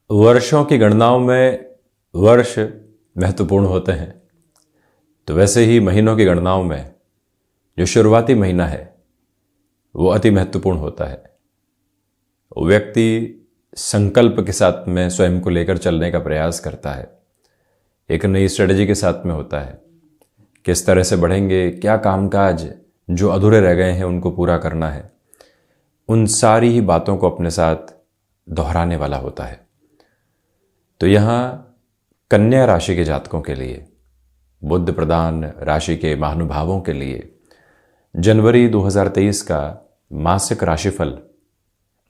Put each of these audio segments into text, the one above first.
वर्षों की गणनाओं में वर्ष महत्वपूर्ण होते हैं, तो वैसे ही महीनों की गणनाओं में जो शुरुआती महीना है वो अति महत्वपूर्ण होता है। व्यक्ति संकल्प के साथ में स्वयं को लेकर चलने का प्रयास करता है, एक नई स्ट्रेटजी के साथ में होता है। किस तरह से बढ़ेंगे, क्या कामकाज जो अधूरे रह गए हैं उनको पूरा करना है, उन सारी ही बातों को अपने साथ दोहराने वाला होता है। तो यहाँ कन्या राशि के जातकों के लिए, बुध प्रधान राशि के महानुभावों के लिए जनवरी 2023 का मासिक राशिफल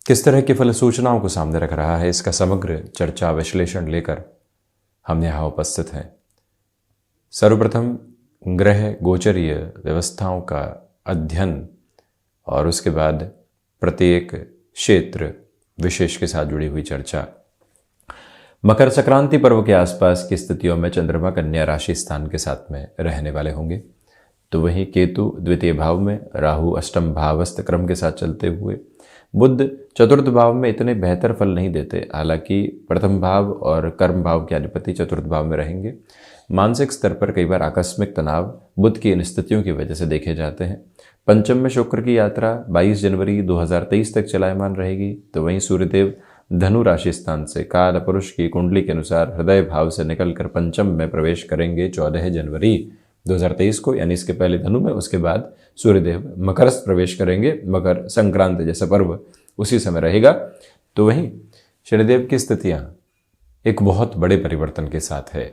किस तरह की फल सूचनाओं को सामने रख रहा है, इसका समग्र चर्चा विश्लेषण लेकर हम यहाँ उपस्थित हैं। सर्वप्रथम ग्रह गोचरीय व्यवस्थाओं का अध्ययन और उसके बाद प्रत्येक क्षेत्र विशेष के साथ जुड़ी हुई चर्चा। मकर संक्रांति पर्व के आसपास की स्थितियों में चंद्रमा कन्या राशि स्थान के साथ में रहने वाले होंगे, तो वहीं केतु द्वितीय भाव में, राहु अष्टम भावस्थ क्रम के साथ चलते हुए, बुध चतुर्थ भाव में इतने बेहतर फल नहीं देते। हालांकि प्रथम भाव और कर्म भाव के अधिपति चतुर्थ भाव में रहेंगे। मानसिक स्तर पर कई बार आकस्मिक तनाव बुध की इन स्थितियों की वजह से देखे जाते हैं। पंचम में शुक्र की यात्रा 22 जनवरी 2023 तक चलायमान रहेगी, तो वहीं सूर्यदेव धनु राशि स्थान से काल पुरुष की कुंडली के अनुसार हृदय भाव से निकलकर पंचम में प्रवेश करेंगे 14 जनवरी 2023 को, यानी इसके पहले धनु में, उसके बाद सूर्यदेव मकरस्थ प्रवेश करेंगे। मकर संक्रांति जैसा पर्व उसी समय रहेगा। तो वहीं शनिदेव की स्थितियां एक बहुत बड़े परिवर्तन के साथ है।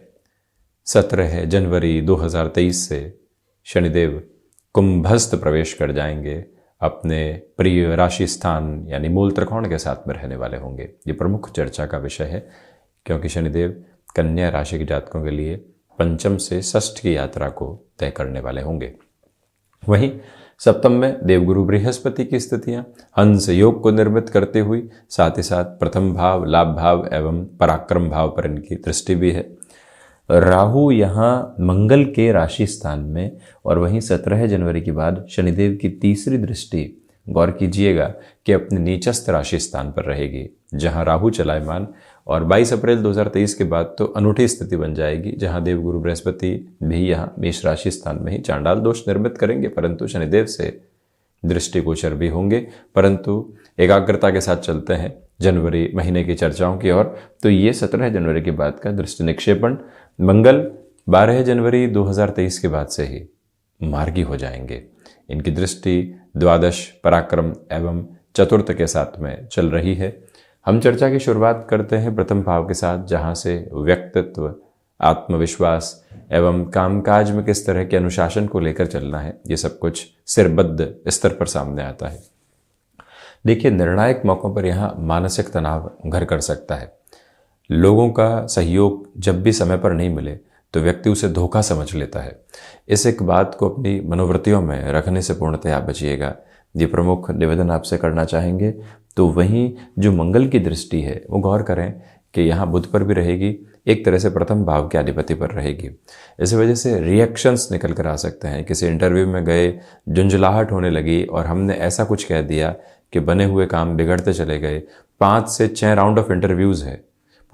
17 जनवरी 2023 से शनिदेव कुंभस्थ प्रवेश कर जाएंगे, अपने प्रिय राशि स्थान यानी मूल त्रिकोण के साथ में रहने वाले होंगे। ये प्रमुख चर्चा का विषय है, क्योंकि शनिदेव कन्या राशि के जातकों के लिए पंचम से षष्ठ की यात्रा को तय करने वाले होंगे। वहीं सप्तम में देवगुरु बृहस्पति की स्थितियां हंस योग को निर्मित करते हुई, साथ ही साथ प्रथम भाव, लाभ भाव एवं पराक्रम भाव पर इनकी दृष्टि भी है। राहु यहाँ मंगल के राशि स्थान में, और वहीं 17 जनवरी के बाद शनिदेव की तीसरी दृष्टि, गौर कीजिएगा कि अपने नीचस्थ राशि स्थान पर रहेगी, जहां राहु चलायमान, और 22 अप्रैल 2023 के बाद तो अनूठी स्थिति बन जाएगी, जहां देवगुरु बृहस्पति भी यहां मेष राशि स्थान में ही चांडाल दोष निर्मित करेंगे, परंतु शनिदेव से दृष्टिगोचर भी होंगे। परंतु एकाग्रता के साथ चलते हैं जनवरी महीने की चर्चाओं की ओर, तो ये 17 जनवरी के बाद का दृष्टि निक्षेपण मंगल 12 जनवरी 2023 के बाद से ही मार्गी हो जाएंगे। इनकी दृष्टि द्वादश, पराक्रम एवं चतुर्थ के साथ में चल रही है। हम चर्चा की शुरुआत करते हैं प्रथम भाव के साथ, जहां से व्यक्तित्व, आत्मविश्वास एवं कामकाज में किस तरह के अनुशासन को लेकर चलना है, ये सब कुछ सिरबद्ध स्तर पर सामने आता है। देखिए, निर्णायक मौकों पर यहाँ मानसिक तनाव घर कर सकता है। लोगों का सहयोग जब भी समय पर नहीं मिले तो व्यक्ति उसे धोखा समझ लेता है। इस एक बात को अपनी मनोवृत्तियों में रखने से पूर्णतया बचिएगा, ये प्रमुख निवेदन आपसे करना चाहेंगे। तो वहीं जो मंगल की दृष्टि है वो गौर करें कि यहाँ बुध पर भी रहेगी, एक तरह से प्रथम भाव के अधिपति पर रहेगी। इस वजह से रिएक्शंस निकल कर आ सकते हैं। किसी इंटरव्यू में गए, झुंझलाहट होने लगी और हमने ऐसा कुछ कह दिया कि बने हुए काम बिगड़ते चले गए। 5 से 6 राउंड ऑफ इंटरव्यूज़ है,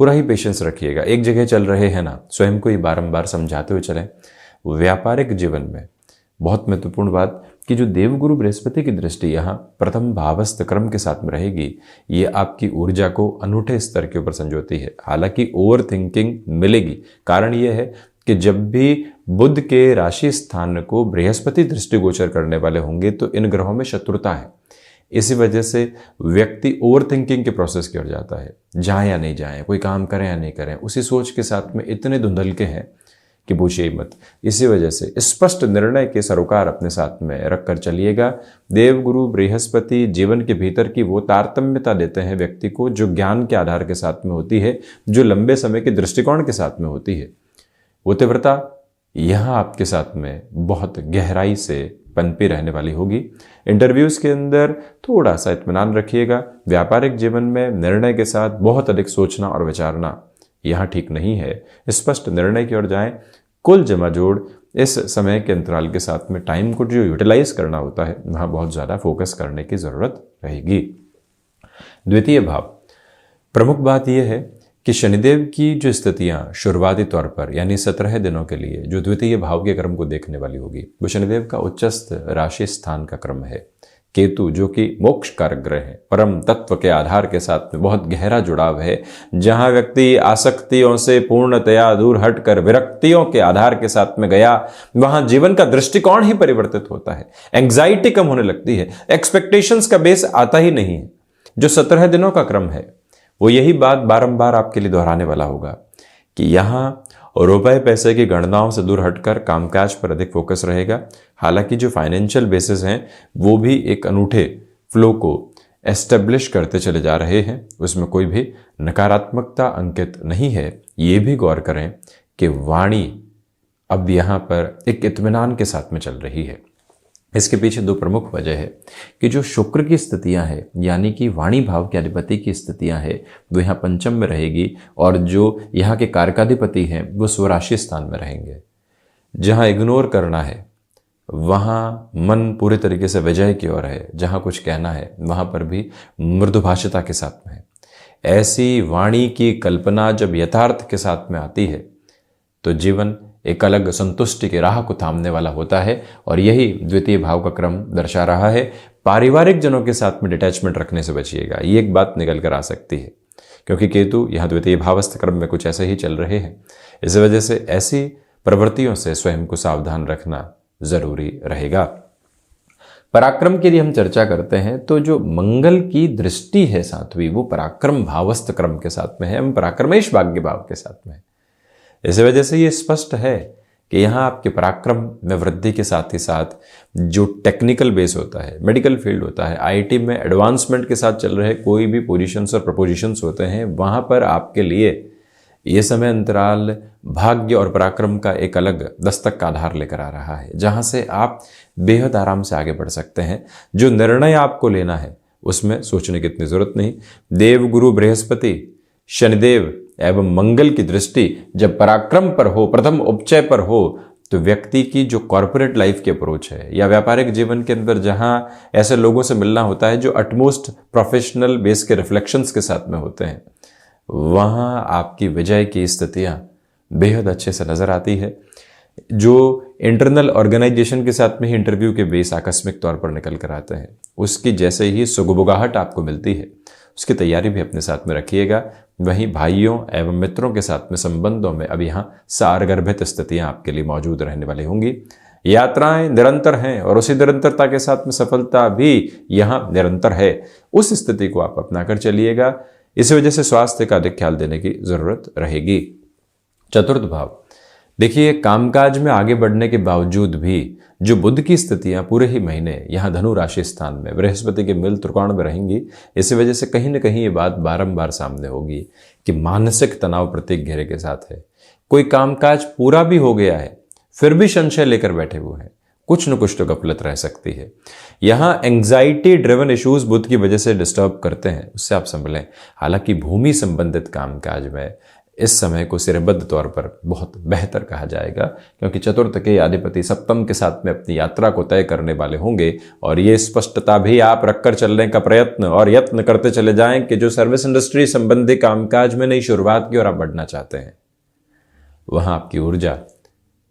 पूरा ही पेशेंस रखिएगा। एक जगह चल रहे हैं ना, स्वयं को ही बारंबार समझाते हुए चलें। व्यापारिक जीवन में बहुत महत्वपूर्ण बात कि जो देवगुरु बृहस्पति की दृष्टि यहाँ प्रथम भावस्थ क्रम के साथ में रहेगी, ये आपकी ऊर्जा को अनूठे स्तर के ऊपर संजोती है। हालांकि ओवर थिंकिंग मिलेगी। कारण ये है कि जब भी बुध के राशि स्थान को बृहस्पति दृष्टिगोचर करने वाले होंगे तो इन ग्रहों में शत्रुता है। इसी वजह से व्यक्ति ओवर थिंकिंग के प्रोसेस की ओर जाता है। जाएं या नहीं जाएं, कोई काम करें या नहीं करें, उसी सोच के साथ में इतने धुंधलके हैं कि पूछिए मत। इसी वजह से स्पष्ट निर्णय के सरोकार अपने साथ में रखकर चलिएगा। देवगुरु बृहस्पति जीवन के भीतर की वो तारतम्यता देते हैं व्यक्ति को, जो ज्ञान के आधार के साथ में होती है, जो लंबे समय के दृष्टिकोण के साथ में होती है। वो तीव्रता यहाँ आपके साथ में बहुत गहराई से पनपी रहने वाली होगी। इंटरव्यूज़ के अंदर थोड़ा सा इत्मीनान रखिएगा। व्यापारिक जीवन में निर्णय के साथ बहुत अधिक सोचना और विचारना यहाँ ठीक नहीं है। स्पष्ट निर्णय की ओर जाएं। कुल जमा जोड़ इस समय के अंतराल के साथ में टाइम को जो यूटिलाइज करना होता है, वहाँ बहुत ज़्यादा फोकस करने की ज़रूरत रहेगी। द्वितीय भाव, प्रमुख बात यह है कि शनिदेव की जो स्थितियां शुरुआती तौर पर यानी 17 दिनों के लिए जो द्वितीय भाव के क्रम को देखने वाली होगी, वो शनिदेव का उच्चस्थ राशि स्थान का क्रम है। केतु जो कि मोक्ष कारक ग्रह है, परम तत्व के आधार के साथ में बहुत गहरा जुड़ाव है, जहां व्यक्ति आसक्तियों से पूर्णतया दूर हटकर विरक्तियों के आधार के साथ में गया, वहां जीवन का दृष्टिकोण ही परिवर्तित होता है, एंग्जाइटी कम होने लगती है, एक्सपेक्टेशंस का बेस आता ही नहीं है। जो 17 दिनों का क्रम है वो यही बात बारंबार आपके लिए दोहराने वाला होगा कि यहां रुपए पैसे की गणनाओं से दूर हटकर कामकाज पर अधिक फोकस रहेगा। हालांकि जो फाइनेंशियल बेसिस हैं वो भी एक अनूठे फ्लो को एस्टेब्लिश करते चले जा रहे हैं, उसमें कोई भी नकारात्मकता अंकित नहीं है। ये भी गौर करें कि वाणी अब यहाँ पर एक इत्मीनान के साथ में चल रही है। इसके पीछे दो प्रमुख वजह है कि जो शुक्र की स्थितियां हैं यानी कि वाणी भाव के अधिपति की स्थितियां हैं वो यहाँ पंचम में रहेगी, और जो यहाँ के कारकाधिपति हैं वो स्वराशि स्थान में रहेंगे। जहाँ इग्नोर करना है वहाँ मन पूरे तरीके से विजय की ओर है, जहाँ कुछ कहना है वहाँ पर भी मृदुभाषिता के साथ में है। ऐसी वाणी की कल्पना जब यथार्थ के साथ में आती है तो जीवन एक अलग संतुष्टि की राह को थामने वाला होता है, और यही द्वितीय भाव का क्रम दर्शा रहा है। पारिवारिक जनों के साथ में डिटैचमेंट रखने से बचिएगा, ये एक बात निकल कर आ सकती है, क्योंकि केतु यहाँ द्वितीय भावस्थ क्रम में कुछ ऐसे ही चल रहे हैं। इस वजह से ऐसी प्रवृत्तियों से स्वयं को सावधान रखना जरूरी रहेगा। पराक्रम की यदि हम चर्चा करते हैं तो जो मंगल की दृष्टि है सातवीं, वो पराक्रम भावस्थ क्रम के साथ में है, हम पराक्रमेश भाग्य भाव के साथ में है। इस वजह से ये स्पष्ट है कि यहाँ आपके पराक्रम में वृद्धि के साथ ही साथ जो टेक्निकल बेस होता है, मेडिकल फील्ड होता है, आईटी में एडवांसमेंट के साथ चल रहे कोई भी पोजीशंस और प्रपोजिशंस होते हैं, वहाँ पर आपके लिए ये समय अंतराल भाग्य और पराक्रम का एक अलग दस्तक का आधार लेकर आ रहा है, जहाँ से आप बेहद आराम से आगे बढ़ सकते हैं। जो निर्णय आपको लेना है उसमें सोचने की इतनी जरूरत नहीं। देव गुरु बृहस्पति, शनिदेव एवं मंगल की दृष्टि जब पराक्रम पर हो, प्रथम उपचय पर हो, तो व्यक्ति की जो कॉर्पोरेट लाइफ की अप्रोच है या व्यापारिक जीवन के अंदर जहां ऐसे लोगों से मिलना होता है जो अटमोस्ट प्रोफेशनल बेस के रिफ्लेक्शंस के साथ में होते हैं, वहां आपकी विजय की स्थितियां बेहद अच्छे से नजर आती है। जो इंटरनल ऑर्गेनाइजेशन के साथ में ही इंटरव्यू के बेस आकस्मिक तौर पर निकल कर आते हैं, उसकी जैसे ही सुगबुगाहट आपको मिलती है, उसकी तैयारी भी अपने साथ में रखिएगा। वहीं भाइयों एवं मित्रों के साथ में संबंधों में अब यहाँ सारगर्भित स्थितियां आपके लिए मौजूद रहने वाली होंगी। यात्राएं निरंतर हैं और उसी निरंतरता के साथ में सफलता भी यहाँ निरंतर है। उस स्थिति को आप अपना कर चलिएगा। इसी वजह से स्वास्थ्य का अधिक ख्याल देने की जरूरत रहेगी। चतुर्थ भाव, देखिए कामकाज में आगे बढ़ने के बावजूद भी जो बुध की स्थितियां पूरे ही महीने यहाँ धनु राशि स्थान में बृहस्पति के मिल त्रिकोण में रहेंगी, इसी वजह से कहीं ना कहीं ये बात बारंबार सामने होगी कि मानसिक तनाव प्रत्येक घेरे के साथ है। कोई कामकाज पूरा भी हो गया है फिर भी संशय लेकर बैठे हुए हैं, कुछ न कुछ तो गफलत रह सकती है। यहाँ एंग्जाइटी ड्रिवन इश्यूज बुध की वजह से डिस्टर्ब करते हैं, उससे आप संभलें। हालांकि भूमि संबंधित कामकाज में इस समय को सिरबद्ध तौर पर बहुत बेहतर कहा जाएगा, क्योंकि चतुर्थ के अधिपति सप्तम के साथ में अपनी यात्रा को तय करने वाले होंगे, और ये स्पष्टता भी आप रखकर चलने का प्रयत्न और यत्न करते चले जाएं कि जो सर्विस इंडस्ट्री संबंधी कामकाज में नई शुरुआत की ओर आप बढ़ना चाहते हैं, वहां आपकी ऊर्जा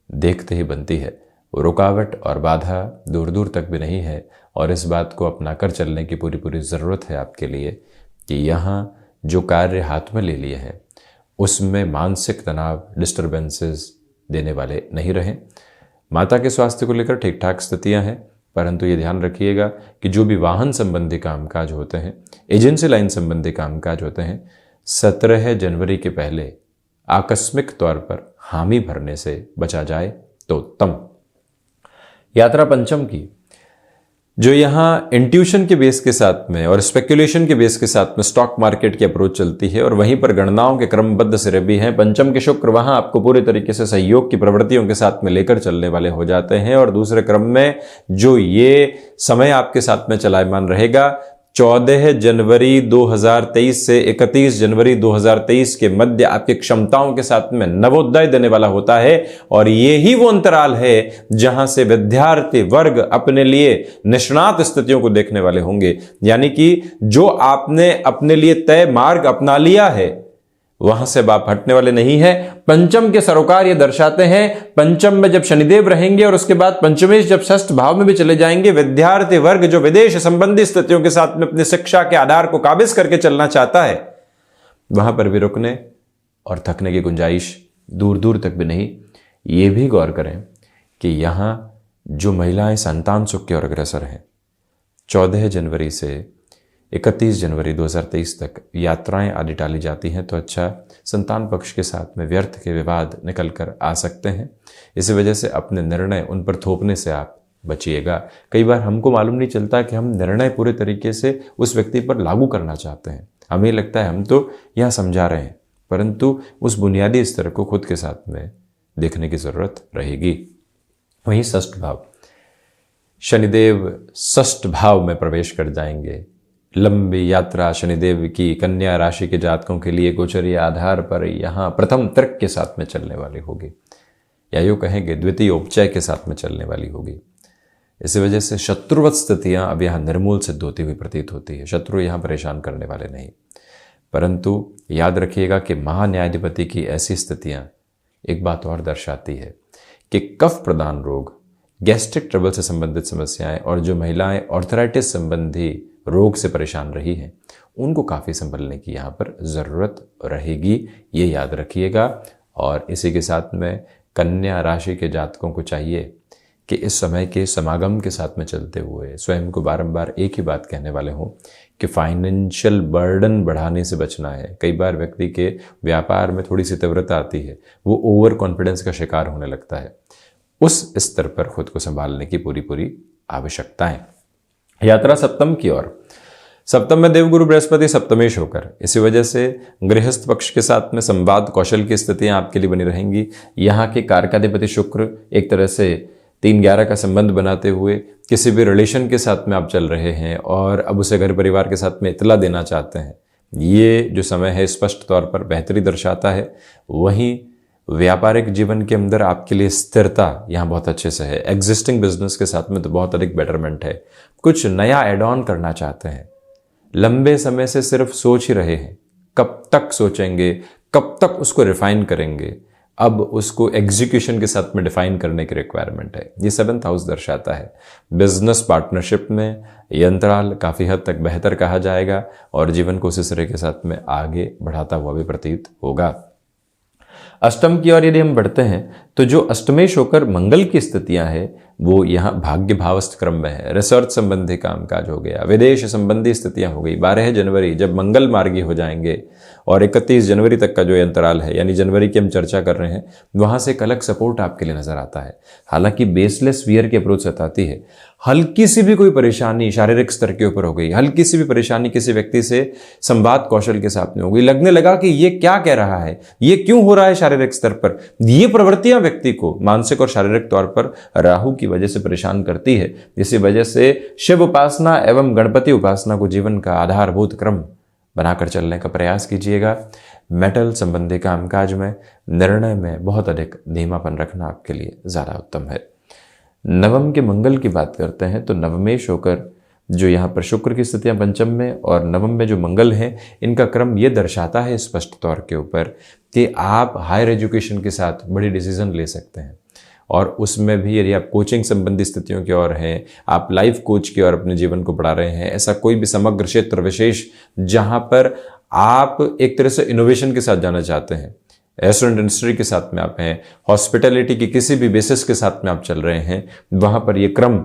देखते ही बनती है। रुकावट और बाधा दूर दूर तक भी नहीं है, और इस बात को अपनाकर चलने की पूरी पूरी ज़रूरत है आपके लिए कि यहाँ जो कार्य हाथ में ले लिए हैं उसमें मानसिक तनाव डिस्टर्बेंसेस देने वाले नहीं रहें। माता के स्वास्थ्य को लेकर ठीक ठाक स्थितियां हैं, परंतु ये ध्यान रखिएगा कि जो भी वाहन संबंधी कामकाज होते हैं, एजेंसी लाइन संबंधी कामकाज होते हैं, 17 जनवरी के पहले आकस्मिक तौर पर हामी भरने से बचा जाए तो उत्तम। यात्रा पंचम की जो यहाँ इंट्यूशन के बेस के साथ में और स्पेकुलेशन के बेस के साथ में स्टॉक मार्केट की अप्रोच चलती है, और वहीं पर गणनाओं के क्रमबद्ध सिरे भी हैं। पंचम के शुक्र वहां आपको पूरे तरीके से सहयोग की प्रवृत्तियों के साथ में लेकर चलने वाले हो जाते हैं, और दूसरे क्रम में जो ये समय आपके साथ में चलायमान रहेगा 14 जनवरी 2023 से 31 जनवरी 2023 के मध्य आपकी क्षमताओं के साथ में नवोदय देने वाला होता है, और ये ही वो अंतराल है जहां से विद्यार्थी वर्ग अपने लिए निष्णात स्थितियों को देखने वाले होंगे। यानी कि जो आपने अपने लिए तय मार्ग अपना लिया है वहां से आप हटने वाले नहीं है। पंचम के सरोकार ये दर्शाते हैं, पंचम में जब शनिदेव रहेंगे और उसके बाद पंचमेश जब षष्ठ भाव में भी चले जाएंगे, विद्यार्थी वर्ग जो विदेश संबंधी स्थितियों के साथ में अपनी शिक्षा के आधार को काबिज करके चलना चाहता है, वहां पर भी रुकने और थकने की गुंजाइश दूर दूर तक भी नहीं। ये भी गौर करें कि यहां जो महिलाएं संतान सुख की ओर अग्रसर हैं, 14 जनवरी से 31 जनवरी 2023 तक यात्राएं आदि टाली जाती हैं, तो अच्छा संतान पक्ष के साथ में व्यर्थ के विवाद निकल कर आ सकते हैं। इसी वजह से अपने निर्णय उन पर थोपने से आप बचिएगा। कई बार हमको मालूम नहीं चलता कि हम निर्णय पूरे तरीके से उस व्यक्ति पर लागू करना चाहते हैं। हमें लगता है हम तो यहाँ समझा रहे हैं, परंतु उस बुनियादी स्तर को खुद के साथ में देखने की जरूरत रहेगी। वहीं षष्ठ भाव, शनिदेव षष्ठ भाव में प्रवेश कर जाएंगे। लंबी यात्रा शनिदेव की कन्या राशि के जातकों के लिए गोचरीय आधार पर यहाँ प्रथम तर्क के साथ में चलने वाली होगी, या यूँ कहेंगे द्वितीय उपचय के साथ में चलने वाली होगी। इसी वजह से शत्रुवत स्थितियाँ अब यहाँ निर्मूल सिद्ध होती हुई प्रतीत होती है। शत्रु यहाँ परेशान करने वाले नहीं, परंतु याद रखिएगा कि महान्यायाधिपति की ऐसी स्थितियाँ एक बात और दर्शाती है कि कफ प्रदान रोग, गैस्ट्रिक ट्रबल से संबंधित समस्याएं और जो महिलाएं ऑर्थराइटिस संबंधी रोग से परेशान रही हैं, उनको काफ़ी संभलने की यहाँ पर ज़रूरत रहेगी, ये याद रखिएगा। और इसी के साथ में कन्या राशि के जातकों को चाहिए कि इस समय के समागम के साथ में चलते हुए स्वयं को बारंबार एक ही बात कहने वाले हों कि फाइनेंशियल बर्डन बढ़ाने से बचना है। कई बार व्यक्ति के व्यापार में थोड़ी सी तीव्रता आती है, वो ओवर कॉन्फिडेंस का शिकार होने लगता है। उस स्तर पर खुद को संभालने की पूरी आवश्यकता है। यात्रा सप्तम की ओर, सप्तम में देवगुरु बृहस्पति सप्तमेश होकर, इसी वजह से गृहस्थ पक्ष के साथ में संवाद कौशल की स्थितियां आपके लिए बनी रहेंगी। यहाँ के कारकाधिपति शुक्र एक तरह से 3-11 का संबंध बनाते हुए किसी भी रिलेशन के साथ में आप चल रहे हैं और अब उसे घर परिवार के साथ में इतला देना चाहते हैं, ये जो समय है स्पष्ट तौर पर बेहतरी दर्शाता है। वहीं व्यापारिक जीवन के अंदर आपके लिए स्थिरता यहाँ बहुत अच्छे से है। एग्जिस्टिंग बिजनेस के साथ में तो बहुत अधिक बेटरमेंट है। कुछ नया एड ऑन करना चाहते हैं, लंबे समय से सिर्फ सोच ही रहे हैं, कब तक सोचेंगे, कब तक उसको रिफाइन करेंगे, अब उसको एग्जीक्यूशन के साथ में डिफाइन करने की रिक्वायरमेंट है। ये 7th हाउस दर्शाता है। बिजनेस पार्टनरशिप में ये अंतराल काफ़ी हद तक बेहतर कहा जाएगा और जीवन को उसी तरह के साथ में आगे बढ़ाता हुआ भी प्रतीत होगा। अष्टम की ओर यदि हम बढ़ते हैं तो जो अष्टमेश होकर मंगल की स्थितियां हैं वो यहाँ भाग्य भावस्थ क्रम में है। रिसर्च संबंधी कामकाज हो गया, विदेश संबंधी स्थितियां हो गई। 12 जनवरी जब मंगल मार्गी हो जाएंगे और 31 जनवरी तक का जो अंतराल है, यानी जनवरी की हम चर्चा कर रहे हैं, वहां से एक अलग सपोर्ट आपके लिए नजर आता है। हालांकि बेसलेस फियर की अप्रोच सताती है। हल्की सी भी कोई परेशानी शारीरिक स्तर के ऊपर हो गई, हल्की सी भी परेशानी किसी व्यक्ति से संवाद कौशल के साथ में हो गई, लगने लगा कि ये क्या कह रहा है, ये क्यों हो रहा है शारीरिक स्तर पर, ये प्रवृत्तियां व्यक्ति को मानसिक और शारीरिक तौर पर राहु की वजह से परेशान करती है। इसी वजह से शिव उपासना एवं गणपति उपासना को जीवन का आधारभूत क्रम बनाकर चलने का प्रयास कीजिएगा। मेटल संबंधी कामकाज में निर्णय में बहुत अधिक धीमापन रखना आपके लिए ज़्यादा उत्तम है। नवम के मंगल की बात करते हैं तो नवमेश होकर जो यहाँ पर शुक्र की स्थितियाँ पंचम में और नवम में जो मंगल हैं, इनका क्रम ये दर्शाता है स्पष्ट तौर के ऊपर कि आप हायर एजुकेशन के साथ बड़ी डिसीजन ले सकते हैं। और उसमें भी यदि आप कोचिंग संबंधी स्थितियों की ओर हैं, आप लाइफ कोच की ओर अपने जीवन को बढ़ा रहे हैं, ऐसा कोई भी समग्र क्षेत्र विशेष जहाँ पर आप एक तरह से इनोवेशन के साथ जाना चाहते हैं, रेस्टोरेंट इंडस्ट्री के साथ में आप हैं, हॉस्पिटैलिटी की किसी भी बेसिस के साथ में आप चल रहे हैं, वहाँ पर ये क्रम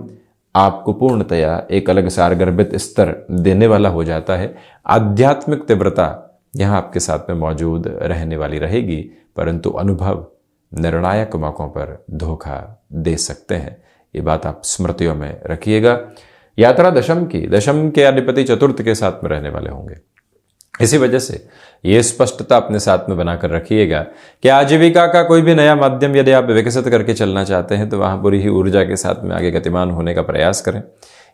आपको पूर्णतया एक अलग सारगर्भित स्तर देने वाला हो जाता है। आध्यात्मिक तीव्रता यहाँ आपके साथ में मौजूद रहने वाली रहेगी, परंतु अनुभव निर्णायक मौकों पर धोखा दे सकते हैं। ये बात आप स्मृतियों में रखिएगा। यात्रा दशम के अधिपति चतुर्थ के साथ में रहने वाले होंगे। इसी वजह से ये स्पष्टता अपने साथ में बनाकर रखिएगा कि आजीविका का कोई भी नया माध्यम यदि आप विकसित करके चलना चाहते हैं तो वहाँ पूरी ही ऊर्जा के साथ में आगे गतिमान होने का प्रयास करें।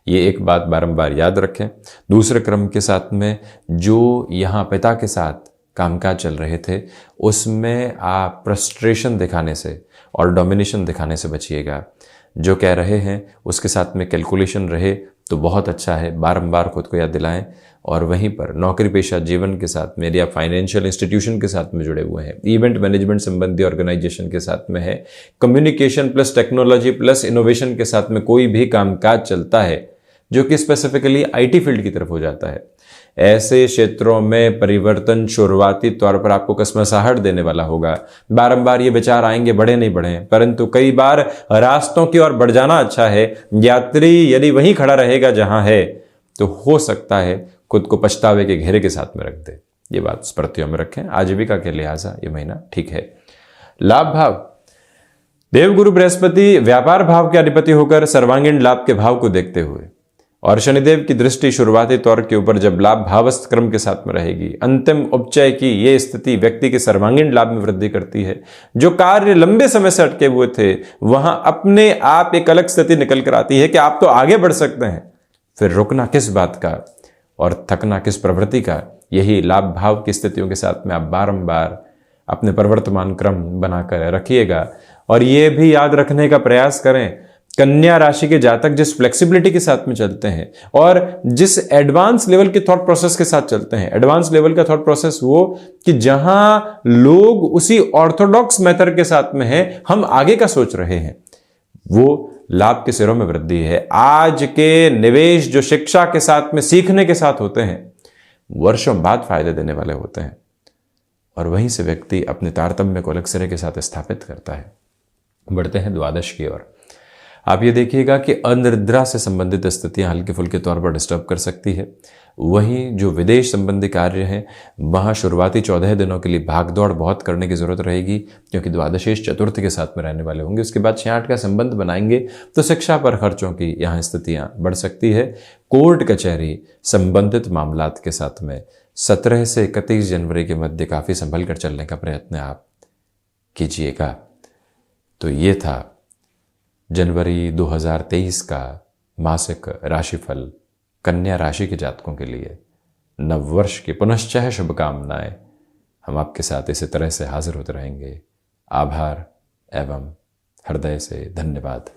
ये एक बात बारंबार याद रखें। दूसरे क्रम के साथ में जो यहाँ पिता के साथ कामकाज चल रहे थे, उसमें आप फ्रस्ट्रेशन दिखाने से और डोमिनेशन दिखाने से बचिएगा। जो कह रहे हैं उसके साथ में कैलकुलेशन रहे तो बहुत अच्छा है, बारंबार खुद को याद दिलाएं। और वहीं पर नौकरी पेशा जीवन के साथ में या फाइनेंशियल इंस्टीट्यूशन के साथ में जुड़े हुए हैं, इवेंट मैनेजमेंट संबंधी ऑर्गेनाइजेशन के साथ में है, communication plus technology plus innovation के साथ में कोई भी कामकाज चलता है जो कि स्पेसिफिकली आईटी फील्ड की तरफ हो जाता है, ऐसे क्षेत्रों में परिवर्तन शुरुआती तौर पर आपको कसमसाहट देने वाला होगा। बारंबार ये विचार आएंगे बढ़े नहीं बढ़े, परंतु कई बार रास्तों की ओर बढ़ जाना अच्छा है। यात्री यदि वहीं खड़ा रहेगा जहां है तो हो सकता है खुद को पछतावे के घेरे के साथ में रख दे। ये बात स्मृतियों में रखें। आजीविका के लिहाजा ये महीना ठीक है। लाभ भाव, देवगुरु बृहस्पति व्यापार भाव के अधिपति होकर सर्वांगीण लाभ के भाव को देखते हुए और शनिदेव की दृष्टि शुरुआती तौर के ऊपर जब लाभ भावस्थ क्रम के साथ में रहेगी, अंतिम उपचय की यह स्थिति व्यक्ति के सर्वांगीण लाभ में वृद्धि करती है। जो कार्य लंबे समय से अटके हुए थे वहां अपने आप एक अलग स्थिति निकल कर आती है कि आप तो आगे बढ़ सकते हैं, फिर रुकना किस बात का और थकना किस प्रवृत्ति का। यही लाभ भाव की स्थितियों के साथ में आप बारंबार अपने प्रवर्तमान क्रम बनाकर रखिएगा। और यह भी याद रखने का प्रयास करें, कन्या राशि के जातक जिस फ्लेक्सिबिलिटी के साथ में चलते हैं और जिस एडवांस लेवल के थॉट प्रोसेस के साथ चलते हैं, एडवांस लेवल का थॉट प्रोसेस वो कि जहां लोग उसी ऑर्थोडॉक्स मेथड के साथ में हैं, हम आगे का सोच रहे हैं, वो लाभ के सिरों में वृद्धि है। आज के निवेश जो शिक्षा के साथ में सीखने के साथ होते हैं, वर्षों बाद फायदे देने वाले होते हैं और वहीं से व्यक्ति अपने तारतम्य को अलग सिरे के साथ स्थापित करता है। बढ़ते हैं द्वादश की ओर। आप ये देखिएगा कि अनिद्रा से संबंधित स्थितियां हल्के फुल्के तौर पर डिस्टर्ब कर सकती है। वहीं जो विदेश संबंधी कार्य हैं वहां शुरुआती 14 दिनों के लिए भागदौड़ बहुत करने की जरूरत रहेगी, क्योंकि द्वादशेश चतुर्थ के साथ में रहने वाले होंगे। उसके बाद 6-8 का संबंध बनाएंगे तो शिक्षा पर खर्चों की यहाँ स्थितियां बढ़ सकती है। कोर्ट कचहरी संबंधित मामलात के साथ में 17 से 31 जनवरी के मध्य काफी संभल कर चलने का प्रयत्न आप कीजिएगा। तो ये था जनवरी 2023 का मासिक राशिफल कन्या राशि के जातकों के लिए। नववर्ष की पुनश्चः शुभकामनाएं। हम आपके साथ इसी तरह से हाजिर होते रहेंगे। आभार एवं हृदय से धन्यवाद।